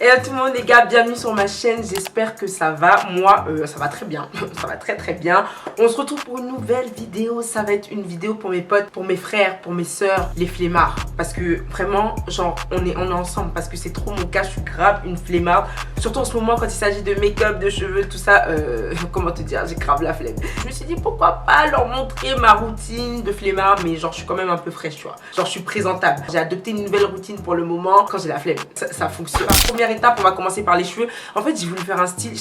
Et à tout le monde les gars, bienvenue sur ma chaîne, j'espère que ça va. Moi, ça va très bien, ça va très bien. On se retrouve pour une nouvelle vidéo, ça va être une vidéo pour mes potes, pour mes frères, pour mes soeurs, les flemmards. Parce que vraiment, genre, on est ensemble, parce que c'est trop mon cas, je suis grave une flemmarde. Surtout en ce moment quand il s'agit de make-up, de cheveux, tout ça, comment te dire, j'ai grave la flemme. Je me suis dit pourquoi pas leur montrer ma routine de flemmard, mais genre je suis quand même un peu fraîche, tu vois. Genre je suis présentable. J'ai adopté une nouvelle routine pour le moment quand j'ai la flemme. Ça fonctionne. La première étape, on va commencer par les cheveux. En fait, j'ai voulu faire un style,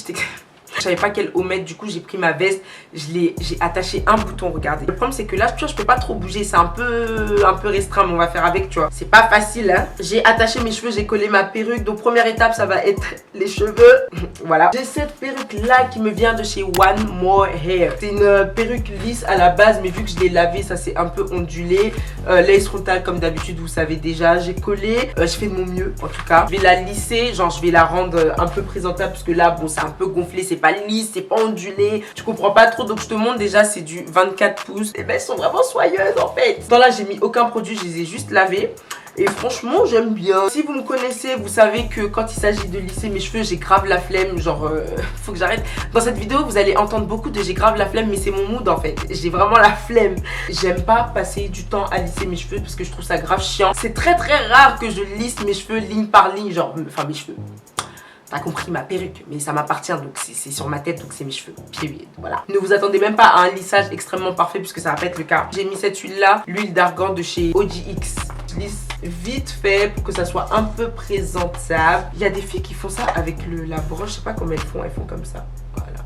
je savais pas quel haut mettre, du coup j'ai pris ma veste, j'ai attaché un bouton, regardez. Le problème c'est que là, tu vois, je peux pas trop bouger, c'est un peu restreint, mais on va faire avec, tu vois. C'est pas facile, hein. J'ai attaché mes cheveux, j'ai collé ma perruque, donc première étape, ça va être les cheveux. Voilà. J'ai cette perruque là qui me vient de chez One More Hair. C'est une perruque lisse à la base, mais vu que je l'ai lavée, ça s'est un peu ondulé. Lace frontale comme d'habitude, vous savez déjà, j'ai collé, je fais de mon mieux en tout cas. Je vais la lisser, genre je vais la rendre un peu présentable, parce que là, bon, c'est un peu gonflé, c'est pas lisse, c'est pas ondulé, tu comprends pas trop, donc je te montre déjà, c'est du 24 pouces. Et ben elles sont vraiment soyeuses en fait. Dans là, j'ai mis aucun produit, je les ai juste lavées. Et franchement, j'aime bien. Si vous me connaissez, vous savez que quand il s'agit de lisser mes cheveux, j'ai grave la flemme. Genre, faut que j'arrête. Dans cette vidéo, vous allez entendre beaucoup de j'ai grave la flemme, mais c'est mon mood en fait. J'ai vraiment la flemme. J'aime pas passer du temps à lisser mes cheveux parce que je trouve ça grave chiant. C'est très rare que je lisse mes cheveux ligne par ligne, genre, enfin mes cheveux. T'as compris, ma perruque, mais ça m'appartient, donc c'est sur ma tête, donc c'est mes cheveux. Puis voilà. Ne vous attendez même pas à un lissage extrêmement parfait puisque ça va pas être le cas. J'ai mis cette huile là, l'huile d'argan de chez OGX. Je lisse vite fait pour que ça soit un peu présentable. Il y a des filles qui font ça avec la broche, je sais pas comment elles font comme ça. Voilà.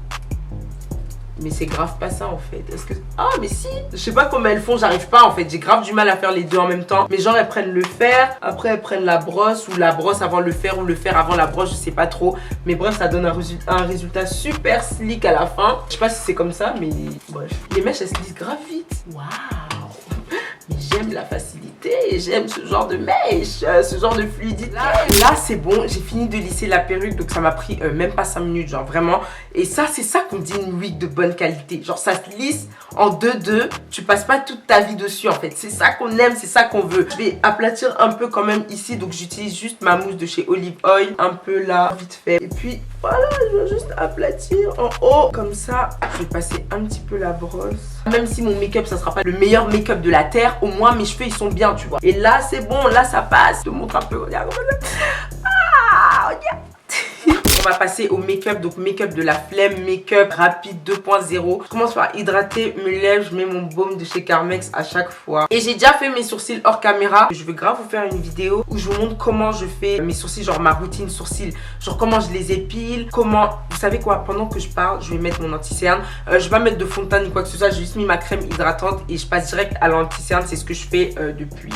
Mais c'est grave pas ça en fait. Est-ce que... Ah mais si. Je sais pas comment elles font, j'arrive pas en fait. J'ai grave du mal à faire les deux en même temps. Mais genre elles prennent le fer, après elles prennent la brosse, ou la brosse avant le fer, ou le fer avant la brosse, je sais pas trop. Mais bref, ça donne un résultat super slick à la fin. Je sais pas si c'est comme ça, mais bref. Les mèches elles se lissent grave vite. Waouh. Mais j'aime la facilité, j'aime ce genre de mèche, ce genre de fluidité. Là c'est bon, j'ai fini de lisser la perruque, donc ça m'a pris même pas 5 minutes, genre vraiment. Et ça, c'est ça qu'on dit une wig de bonne qualité. Genre ça se lisse en 2-2, tu passes pas toute ta vie dessus en fait. C'est ça qu'on aime, c'est ça qu'on veut. Je vais aplatir un peu quand même ici, donc j'utilise juste ma mousse de chez Olive Oil, un peu là, vite fait. Et puis voilà, je vais juste aplatir en haut. Comme ça, je vais passer un petit peu la brosse. Même si mon make-up, ça sera pas le meilleur make-up de la terre, au moins mes cheveux, ils sont bien, tu vois. Et là, c'est bon, là, ça passe. Je te montre un peu, regarde. Ah, regarde. On va passer au make-up, donc make-up de la flemme, make-up rapide 2.0. Je commence par hydrater mes lèvres, je mets mon baume de chez Carmex à chaque fois. Et j'ai déjà fait mes sourcils hors caméra. Je vais grave vous faire une vidéo où je vous montre comment je fais mes sourcils, genre ma routine sourcils, genre comment je les épile, comment... Vous savez quoi, pendant que je parle, je vais mettre mon anti-cerne. Je vais pas mettre de fond de teint ni quoi que ce soit, j'ai juste mis ma crème hydratante et je passe direct à l'anti-cerne. C'est ce que je fais depuis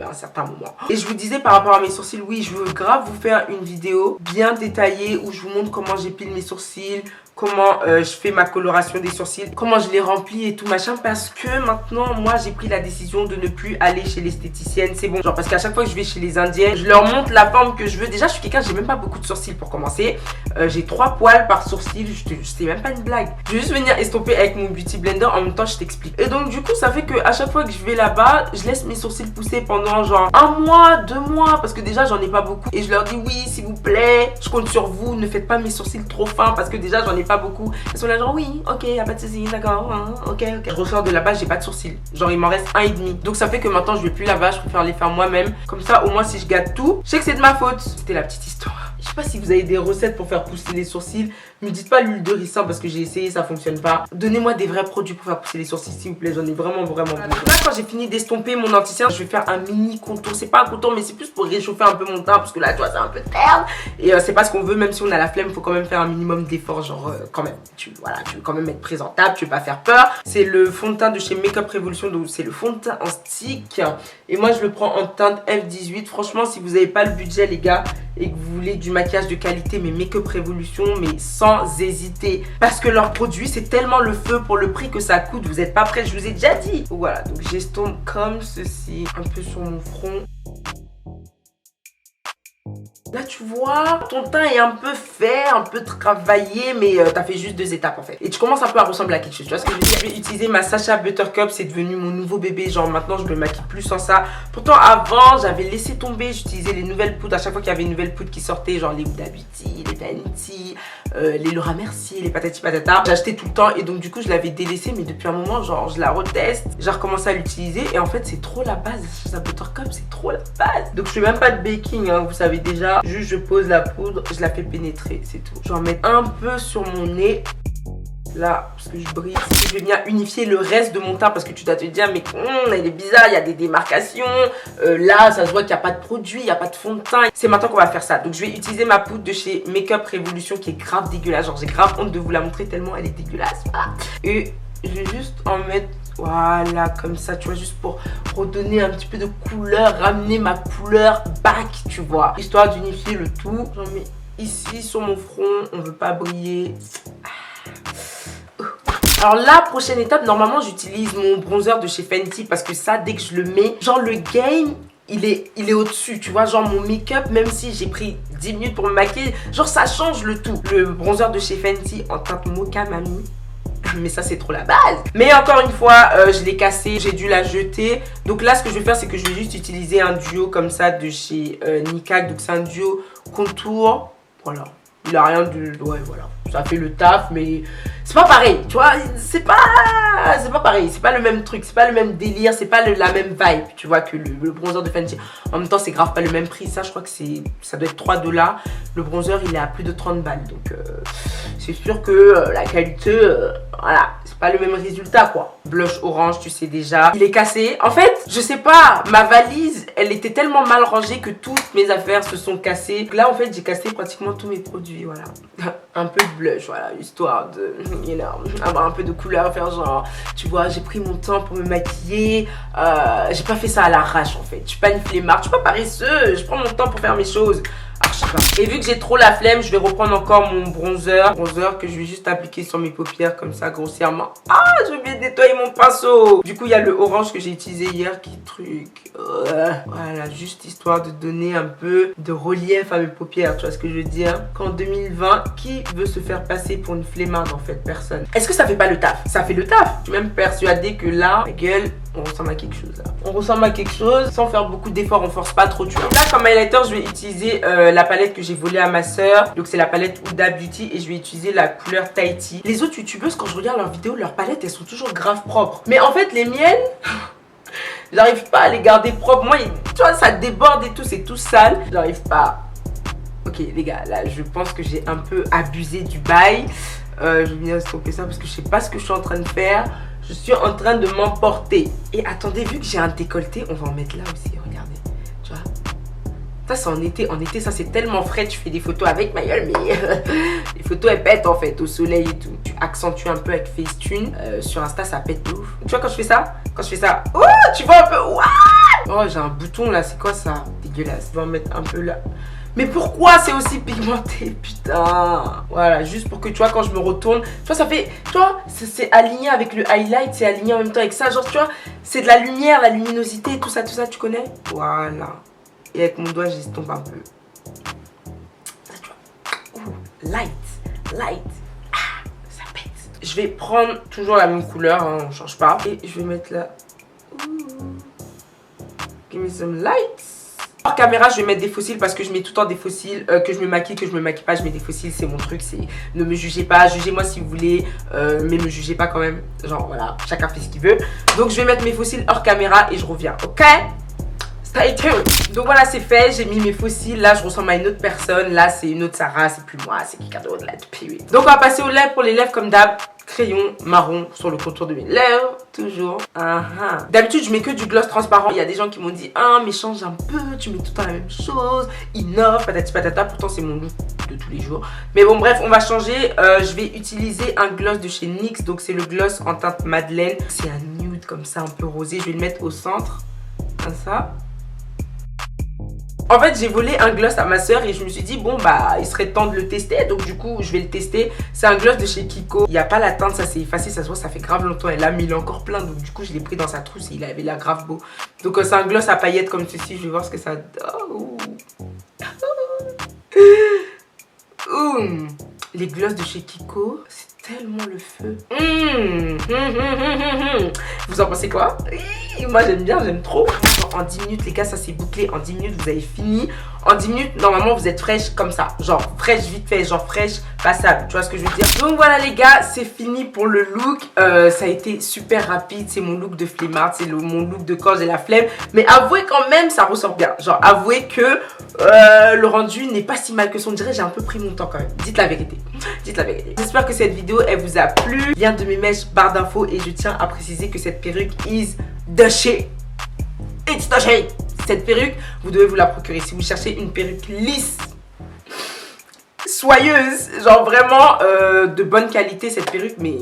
un certain moment. Et je vous disais par rapport à mes sourcils, oui, je veux grave vous faire une vidéo bien détaillée où je vous montre comment j'épile mes sourcils, comment je fais ma coloration des sourcils, comment je les remplis et tout machin, parce que maintenant moi j'ai pris la décision de ne plus aller chez l'esthéticienne. C'est bon, genre parce qu'à chaque fois que je vais chez les indiennes, je leur montre la forme que je veux. Déjà je suis quelqu'un, j'ai même pas beaucoup de sourcils pour commencer. J'ai 3 poils par sourcil, c'est même pas une blague. Je vais juste venir estomper avec mon beauty blender, en même temps je t'explique. Et donc du coup ça fait que à chaque fois que je vais là-bas, je laisse mes sourcils pousser pendant genre 1 mois, 2 mois, parce que déjà j'en ai pas beaucoup. Et je leur dis oui s'il vous plaît, je compte sur vous, ne faites pas mes sourcils trop fins parce que déjà j'en ai pas beaucoup. Ils sont là genre oui, ok, y'a pas de soucis, d'accord, hein, ok. Je ressors de là-bas, j'ai pas de sourcils. Genre il m'en reste 1,5. Donc ça fait que maintenant je vais plus là-bas, je préfère les faire moi-même. Comme ça au moins si je gâte tout, je sais que c'est de ma faute. C'était la petite histoire. Je sais pas si vous avez des recettes pour faire pousser les sourcils. Me dites pas l'huile de ricin parce que j'ai essayé, ça fonctionne pas. Donnez-moi des vrais produits pour faire pousser les sourcils s'il vous plaît, j'en ai vraiment besoin. Là quand j'ai fini d'estomper mon anti-cerne, je vais faire un mini contour. C'est pas un contour mais c'est plus pour réchauffer un peu mon teint parce que là tu vois c'est un peu terne. Et c'est pas ce qu'on veut, même si on a la flemme, faut quand même faire un minimum d'efforts, genre quand même. Tu veux quand même être présentable, tu veux pas faire peur. C'est le fond de teint de chez Makeup Revolution, donc c'est le fond de teint en stick. Et moi je le prends en teinte F18. Franchement si vous avez pas le budget les gars et que vous voulez du maquillage de qualité, mais Makeup Revolution, mais sans hésiter, parce que leurs produits c'est tellement le feu pour le prix que ça coûte, vous êtes pas prêts, je vous ai déjà dit. Voilà, donc j'estompe comme ceci un peu sur mon front. Là tu vois, ton teint est un peu fait, un peu travaillé, mais t'as fait juste 2 étapes en fait. Et tu commences un peu à ressembler à quelque chose. Tu vois ce que je veux dire? Je vais utiliser ma Sacha Buttercup, c'est devenu mon nouveau bébé. Genre maintenant je me maquille plus sans ça. Pourtant avant j'avais laissé tomber, j'utilisais les nouvelles poudres. À chaque fois qu'il y avait une nouvelle poudre qui sortait, genre les Huda Beauty, les Vanity, les Laura Mercier, les patati patata, j'achetais tout le temps et donc du coup je l'avais délaissé. Mais depuis un moment genre je la reteste, j'ai recommencé à l'utiliser et en fait c'est trop la base. Sacha Buttercup c'est trop la base. Donc je fais même pas de baking hein, vous savez déjà. Juste je pose la poudre, je la fais pénétrer, c'est tout. Je vais en mettre un peu sur mon nez. Là, parce que je brille. Je vais bien unifier le reste de mon teint parce que tu dois te dire, mais elle est bizarre, il y a des démarcations. Là, ça se voit qu'il n'y a pas de produit, il n'y a pas de fond de teint. C'est maintenant qu'on va faire ça. Donc, je vais utiliser ma poudre de chez Makeup Revolution qui est grave dégueulasse. Genre, j'ai grave honte de vous la montrer tellement elle est dégueulasse. Voilà. Et je vais juste en mettre, voilà, comme ça, tu vois, juste pour redonner un petit peu de couleur, ramener ma couleur back, tu vois. Histoire d'unifier le tout. J'en mets ici sur mon front, on veut pas briller. Alors la prochaine étape, normalement j'utilise mon bronzer de chez Fenty parce que ça, dès que je le mets, genre le game, il est au-dessus, tu vois, genre mon make-up, même si j'ai pris 10 minutes pour me maquiller, genre ça change le tout. Le bronzer de chez Fenty en teinte Mocha Mami, mais ça c'est trop la base. Mais encore une fois, je l'ai cassé, j'ai dû la jeter. Donc là ce que je vais faire, c'est que je vais juste utiliser un duo comme ça de chez Nikak. Donc c'est un duo contour, voilà. Il a rien de... Ouais, voilà. Ça fait le taf, mais c'est pas pareil, tu vois. C'est pas pareil. C'est pas le même truc. C'est pas le même délire. C'est pas la même vibe, tu vois, que le bronzer de Fenty. En même temps, c'est grave pas le même prix. Ça, je crois que ça doit être 3 $. Le bronzer, il est à plus de 30 balles. Donc, c'est sûr que la qualité, voilà, c'est pas le même résultat, quoi. Blush orange, tu sais déjà. Il est cassé. En fait, je sais pas, ma valise, elle était tellement mal rangée que toutes mes affaires se sont cassées. Là, en fait, j'ai cassé pratiquement tous mes produits, voilà. Un peu de blush, voilà, histoire de, you know, avoir un peu de couleur, faire genre, tu vois, j'ai pris mon temps pour me maquiller. J'ai pas fait ça à l'arrache, en fait. Je suis pas une flemmarde, je suis pas paresseuse. Je prends mon temps pour faire mes choses. Alors, je sais pas. Et vu que j'ai trop la flemme, je vais reprendre encore mon bronzer. Bronzer que je vais juste appliquer sur mes paupières comme ça, grossièrement. Ah, je vais bien nettoyer mon pinceau. Du coup, il y a le orange que j'ai utilisé hier qui truc. Voilà, juste histoire de donner un peu de relief à mes paupières. Tu vois ce que je veux dire? Qu'en 2020, qui veut se faire passer pour une flemmarde en fait? Personne. Est-ce que ça fait pas le taf? Ça fait le taf. Je suis même persuadée que là, ma gueule, on ressemble à quelque chose là. On ressemble à quelque chose sans faire beaucoup d'efforts, on force pas trop, tu vois. Là, comme highlighter, je vais utiliser la palette que j'ai volée à ma soeur. Donc c'est la palette Huda Beauty et je vais utiliser la couleur Tahiti. Les autres youtubeuses, quand je regarde leurs vidéos, leurs palettes, elles sont toujours grave propres. Mais en fait, les miennes, j'arrive pas à les garder propres. Moi, tu vois, ça déborde et tout, c'est tout sale. J'arrive pas. Ok, les gars, là, je pense que j'ai un peu abusé du bail. Je vais bien stopper ça parce que je sais pas ce que je suis en train de faire. Je suis en train de m'emporter. Et attendez, vu que j'ai un décolleté, on va en mettre là aussi, regardez. Tu vois. Ça, c'est en été. En été, ça, c'est tellement frais. Tu fais des photos avec ma gueule, mais les photos, elles pètent en fait, au soleil et tout. Tu accentues un peu avec Facetune. Sur Insta, ça pète de ouf. Tu vois, quand je fais ça, oh, tu vois un peu. Oh, j'ai un bouton là, c'est quoi ça? Dégueulasse. Je vais en mettre un peu là. Mais pourquoi c'est aussi pigmenté, putain? Voilà, juste pour que tu vois, quand je me retourne, tu vois, ça fait, tu vois, c'est aligné avec le highlight, c'est aligné en même temps avec ça, genre, tu vois, c'est de la lumière, la luminosité, tout ça, tu connais? Voilà. Et avec mon doigt, j'estompe un peu. Ça, tu vois. Ouh, light. Ah, ça pète. Je vais prendre toujours la même couleur, hein, on change pas. Et je vais mettre là. Ouh. Give me some lights. Hors caméra, je vais mettre des faux cils parce que je mets tout le temps des faux cils, que je me maquille, que je me maquille pas, je mets des faux cils, c'est mon truc, c'est ne me jugez pas, jugez-moi si vous voulez, mais me jugez pas quand même, genre voilà, chacun fait ce qu'il veut. Donc je vais mettre mes faux cils hors caméra et je reviens, ok? Stay tuned. Donc voilà, c'est fait, j'ai mis mes faux cils, là je ressemble à une autre personne, là c'est une autre Sarah, c'est plus moi, c'est quelqu'un d'autre là, depuis. Donc on va passer aux lèvres. Pour les lèvres comme d'hab, crayon marron sur le contour de mes lèvres, toujours. D'habitude, je mets que du gloss transparent. Il y a des gens qui m'ont dit, ah, mais change un peu, tu mets tout le temps la même chose, innove, patati patata. Pourtant, c'est mon look de tous les jours. Mais bon, bref, on va changer. Je vais utiliser un gloss de chez NYX. Donc, c'est le gloss en teinte Madeleine. C'est un nude comme ça, un peu rosé. Je vais le mettre au centre, comme ça. En fait, j'ai volé un gloss à ma soeur et je me suis dit, bon, bah, il serait temps de le tester. Donc, du coup, je vais le tester. C'est un gloss de chez Kiko. Il n'y a pas la teinte, ça s'est effacé. Ça se voit, ça fait grave longtemps. Elle a mis, il est encore plein. Donc, du coup, je l'ai pris dans sa trousse et il avait l'air grave beau. Donc, c'est un gloss à paillettes comme ceci. Je vais voir ce que ça donne. Les glosses de chez Kiko, c'est tellement le feu. Vous en pensez quoi? Moi j'aime bien, j'aime trop. En 10 minutes les gars, ça c'est bouclé. En 10 minutes vous avez fini. En 10 minutes normalement vous êtes fraîche comme ça. Genre fraîche vite fait, genre fraîche passable. Tu vois ce que je veux dire? Donc voilà les gars, c'est fini pour le look. Ça a été super rapide. C'est mon look de flemmard, c'est mon look de quand j'ai la flemme. Mais avouez quand même ça ressort bien. Genre avouez que le rendu n'est pas si mal que ça. On dirait j'ai un peu pris mon temps quand même. Dites la vérité. Dites la vérité. J'espère que cette vidéo elle vous a plu. Lien de mes mèches, barre d'infos. Et je tiens à préciser que cette perruque is the shit. It's the shit. Cette perruque, vous devez vous la procurer. Si vous cherchez une perruque lisse, soyeuse, genre vraiment de bonne qualité cette perruque, mais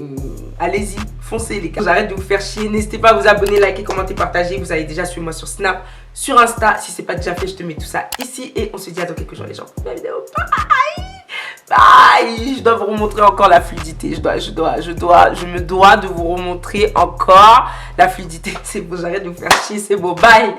allez-y, foncez les gars. J'arrête de vous faire chier. N'hésitez pas à vous abonner, liker, commenter, partager. Vous avez déjà suivi moi sur Snap, sur Insta. Si c'est pas déjà fait, je te mets tout ça ici. Et on se dit à dans quelques jours les gens. Pour la vidéo. Bye. Bye. Je dois vous remontrer encore la fluidité. Je me dois de vous remontrer encore la fluidité. C'est bon, j'arrête de vous faire chier. C'est bon, bye.